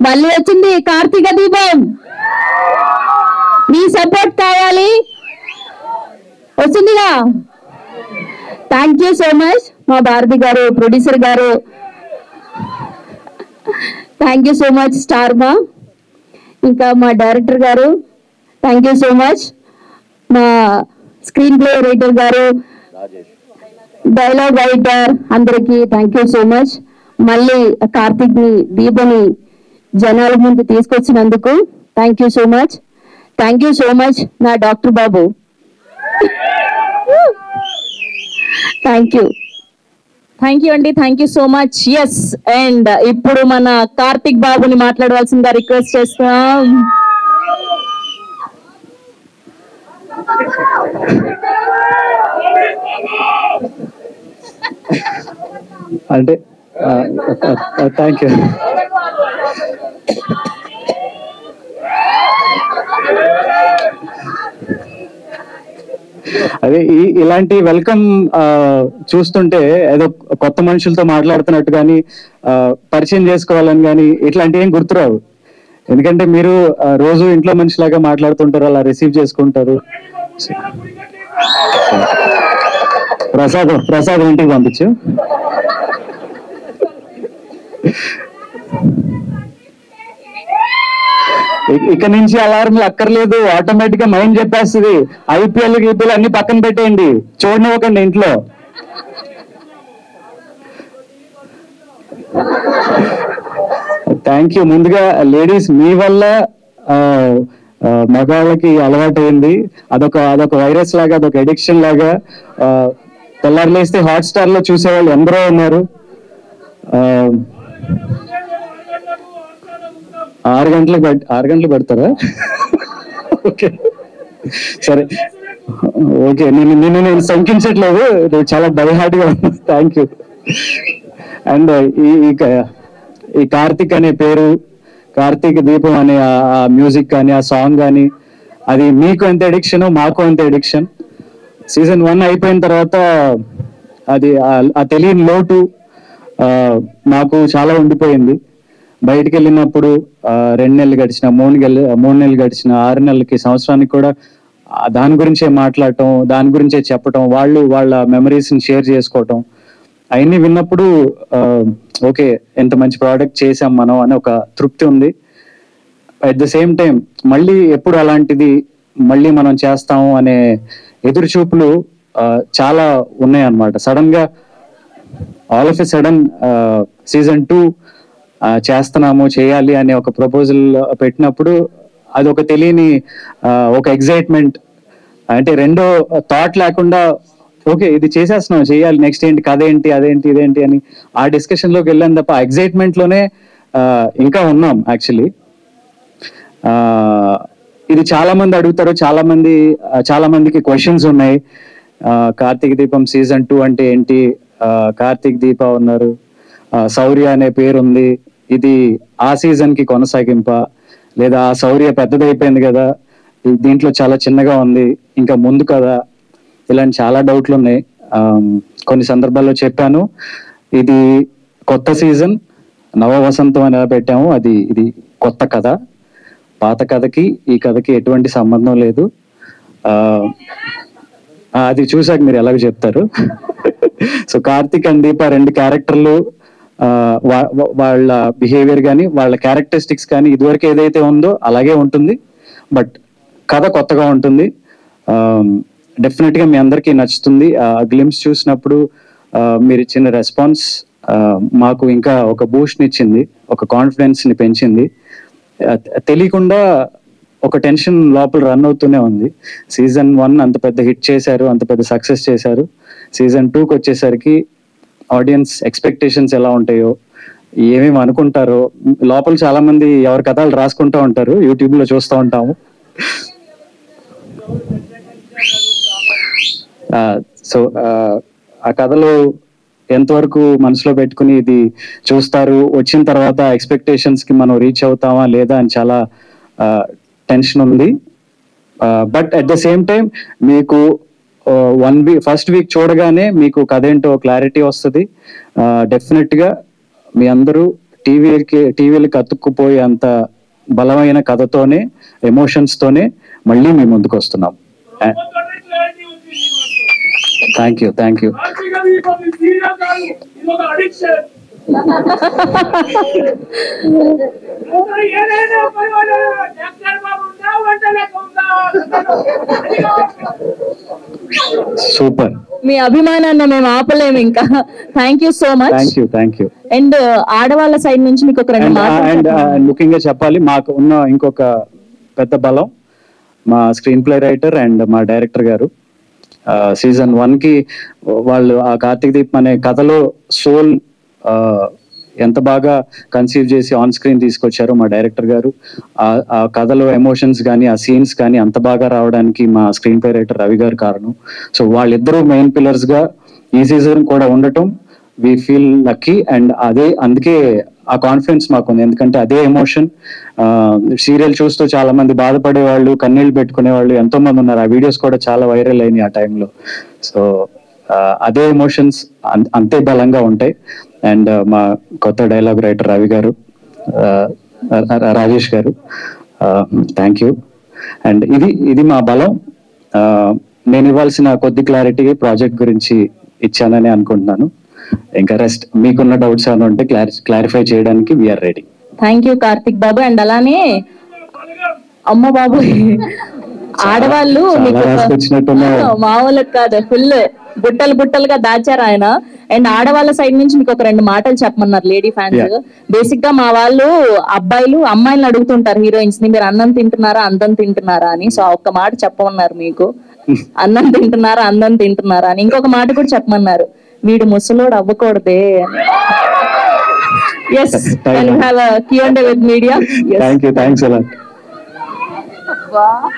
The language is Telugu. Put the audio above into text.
మళ్ళీ వచ్చింది కార్తీక దీపం. మీ సపోర్ట్ కావాలి, వస్తుందిగా. థ్యాంక్ యూ సో మచ్ మా భారతి గారు, ప్రొడ్యూసర్ గారు. Thank you so much star మా, ఇంకా మా డైరెక్టర్ గారు థ్యాంక్ యూ సో మచ్, మా స్క్రీన్ ప్లే రైటర్ గారు, డైలాగ్ రైటర్ అందరికీ థ్యాంక్ యూ సో మచ్. మళ్ళీ కార్తీక్ ని దీపని జనాల ముందు తీసుకొచ్చినందుకు thank you so much. Thank you so much నా డాక్టర్ బాబు. థ్యాంక్ యూ అండి, thank you so much. Yes, and ఇప్పుడు మన కార్తీక్ బాబుని మాట్లాడవలసిందిగా రిక్వెస్ట్ చేస్తాం. అంటే థ్యాంక్ యూ. అదే ఇలాంటి వెల్కమ్ చూస్తుంటే ఏదో కొత్త మనుషులతో మాట్లాడుతున్నట్టు కానీ పరిచయం చేసుకోవాలని కానీ ఇట్లాంటివి ఏం గుర్తురావు. ఎందుకంటే మీరు రోజు ఇంట్లో మనిషిలాగా మాట్లాడుతుంటారు, అలా రిసీవ్ చేసుకుంటారు. ప్రసాదం ఇంటికి పంపించు. ఇక నుంచి అలారంలు అక్కర్లేదు, ఆటోమేటిక్ గా మైండ్ చెప్పేస్తుంది. ఐపీఎల్ గీపీఎల్ అన్ని పక్కన పెట్టేయండి, చూడనివ్వకండి ఇంట్లో. Thank you. ముందుగా లేడీస్ మీ వల్ల మగాళ్ళకి అలవాటైంది. అదొక వైరస్ లాగా, అదొక ఎడిక్షన్ లాగా. తెల్లారులేస్తే హాట్ స్టార్ లో చూసేవాళ్ళు ఎందరో ఉన్నారు. 6 గంటలకు పెడతారా? ఓకే సరే, ఓకే. నేను శంకించట్లేదు, చాలా బైహార్ట్ గా ఉంది. Thank you. అండ్ ఈ కార్తిక్ అనే పేరు, కార్తీక దీపం అనే ఆ మ్యూజిక్ కానీ, ఆ సాంగ్ కానీ, అది మీకు ఎంత ఎడిక్షన్ మాకు ఎంత ఎడిక్షన్. సీజన్ 1 అయిపోయిన తర్వాత అది ఆ తెలియని లోటు నాకు చాలా ఉండిపోయింది. బయటికి వెళ్ళినప్పుడు 2 నెలలు గడిచిన, 3 నెలలు గడిచిన, 6 నెలలకి, సంవత్సరానికి కూడా దాని గురించే మాట్లాడటం, దాని గురించే చెప్పటం, వాళ్ళ మెమరీస్ని షేర్ చేసుకోవటం, అవన్నీ విన్నప్పుడు ఓకే ఎంత మంచి ప్రోడక్ట్ చేసాం మనం అని ఒక తృప్తి ఉంది. అట్ ద సేమ్ టైం మళ్ళీ ఎప్పుడు అలాంటిది మళ్ళీ మనం చేస్తాము అనే ఎదురు చూపులు చాలా ఉన్నాయి అన్నమాట. సడన్ గా all of a sudden season 2 చేయాలి అనే ఒక ప్రపోజల్ పెట్టినప్పుడు అది ఒక తెలియని ఒక ఎగ్జైట్మెంట్. అంటే రెండో థాట్ లేకుండా ఓకే ఇది చేసేస్తున్నాం, చేయాలి, నెక్స్ట్ ఏంటి, కథ ఏంటి, అదేంటి, ఇదేంటి అని ఆ డిస్కషన్ లోకి వెళ్ళాను తప్ప ఎగ్జైట్మెంట్ లోనే ఇంకా ఉన్నాం. యాక్చువల్లీ ఇది చాలా మంది అడుగుతారు, చాలా మందికి క్వశ్చన్స్ ఉన్నాయి. కార్తీక దీపం సీజన్ 2 అంటే ఏంటి, కార్తీక్ దీప ఉన్నారు, శౌర్య అనే పేరు ఉంది, ఇది ఆ సీజన్ కి కొనసాగింప, లేదా ఆ శౌర్య పెద్దదైపోయింది కదా, దీంట్లో చాలా చిన్నగా ఉంది, ఇంకా ముందు కదా, ఇలాంటి చాలా డౌట్లు ఉన్నాయి. కొన్ని సందర్భాల్లో చెప్పాను, ఇది కొత్త సీజన్, నవ వసంతం అని ఎలా పెట్టాము, ఇది కొత్త కథ. పాత కథకి ఈ కథకి ఎటువంటి సంబంధం లేదు. అది చూసాక మీరు ఎలాగో చెప్తారు. సో కార్తీక్ అండ్ దీప 2 క్యారెక్టర్లు, వాళ్ళ బిహేవియర్ కానీ, వాళ్ళ క్యారెక్టరిస్టిక్స్ కానీ ఇదివరకు ఏదైతే ఉందో అలాగే ఉంటుంది, బట్ కథ కొత్తగా ఉంటుంది. డెఫినెట్ గా మీ అందరికీ నచ్చుతుంది. గ్లిమ్స్ చూసినప్పుడు మీరు ఇచ్చిన రెస్పాన్స్ మాకు ఇంకా ఒక బూస్ట్ ఇచ్చింది, ఒక కాన్ఫిడెన్స్ ని పెంచింది. తెలియకుండా ఒక టెన్షన్ లోపల రన్ అవుతూనే ఉంది. సీజన్ 1 అంత పెద్ద హిట్ చేశారు, అంత పెద్ద సక్సెస్ చేశారు. సీజన్ 2కి వచ్చేసరికి ఆడియన్స్ ఎక్స్పెక్టేషన్స్ ఎలా ఉంటాయో, ఏమేమి అనుకుంటారో, లోపల చాలా మంది ఎవరి కథలు రాసుకుంటూ ఉంటారు, యూట్యూబ్ లో చూస్తూ ఉంటాము. సో ఆ కథలో ఎంతవరకు మనసులో పెట్టుకుని ఇది చూస్తారు, వచ్చిన తర్వాత ఎక్స్పెక్టేషన్స్ కి మనం రీచ్ అవుతామా లేదా అని చాలా టెన్షన్ ఉంది. But at the same time మీకు 1 వీక్ ఫస్ట్ వీక్ చూడగానే మీకు కథ ఏంటో క్లారిటీ వస్తుంది. డెఫినెట్ గా మీ అందరూ టీవీలకి అతుక్కుపోయే అంత బలమైన కథతోనే, ఎమోషన్స్ తోనే మళ్ళీ మీ ముందుకు వస్తున్నాం. Thank you. సూపర్. మీ అభిమానాన్ని మేము ఆపలేము ఇంకా. Thank you so much. Thank you. And ఆడవాళ్ళ సైడ్ నుంచి మీకు ఒక 2 అండ్ ముఖ్యంగా చెప్పాలి, మాకు ఉన్న ఇంకొక పెద్ద బలం మా స్క్రీన్ ప్లే రైటర్ అండ్ మా డైరెక్టర్ గారు. సీజన్ 1 కి వాళ్ళు ఆ కార్తీక్ దీప్ అనే కథలో సోల్ ఎంత బాగా కన్సీవ్ చేసి ఆన్ స్క్రీన్ తీసుకొచ్చారో మా డైరెక్టర్ గారు. ఆ కథలో ఎమోషన్స్ కానీ, ఆ సీన్స్ కానీ అంత బాగా రావడానికి మా స్క్రీన్ ప్లే రైటర్ రవి గారు కారణం. సో వాళ్ళిద్దరూ మెయిన్ పిల్లర్స్ గా ఈ సీజన్ కూడా ఉండటం వి ఫీల్ లక్కీ. అండ్ అందుకే ఆ కాన్ఫిడెన్స్ మాకుంది. ఎందుకంటే అదే ఎమోషన్ సీరియల్ చూస్తూ చాలా మంది బాధపడే వాళ్ళు, కన్నీళ్ళు పెట్టుకునే వాళ్ళు ఎంతో మంది ఉన్నారు. ఆ వీడియోస్ కూడా చాలా వైరల్ అయినాయి ఆ టైంలో. సో అదే ఎమోషన్స్ అంతే బలంగా ఉంటాయి. అండ్ మా కొత్త డైలాగ్ రైటర్ రవి గారు, రాజేష్ గారు, థ్యాంక్ యూ. అండ్ ఇది మా బలం. నేను ఇవ్వాల్సిన కొద్ది క్లారిటీ ప్రాజెక్ట్ గురించి ఇచ్చానని అనుకుంటున్నాను. ఇంకా రెస్ట్ మీకున్న డౌట్స్ ఏమైనా ఉంటే క్లారిఫై చేయడానికి we are ready. Thank you Karthik Babu. And అలానే అమ్మ బాబు, ఆడవాళ్ళు మామూలుగా కాదు, ఫుల్ బుట్టలుగా దాచారు ఆయన. అండ్ ఆడవాళ్ళ సైడ్ నుంచి మీకు ఒక 2 మాటలు చెప్పమన్నారు లేడీ ఫ్యాన్స్. బేసిక్ గా మా వాళ్ళు అబ్బాయిలు అమ్మాయిలను అడుగుతుంటారు హీరోయిన్స్ ని, మీరు అన్నం తింటున్నారా, అందం తింటున్నారా అని. సో ఒక్క మాట చెప్పమన్నారు మీకు, అన్నం తింటున్నారా అని. ఇంకొక మాట కూడా చెప్పమన్నారు, వీడు ముసలోడు అవ్వకూడదే అని. Yes, and we have a Q&A with media. Yes. Thank you. Thanks a lot. Wow.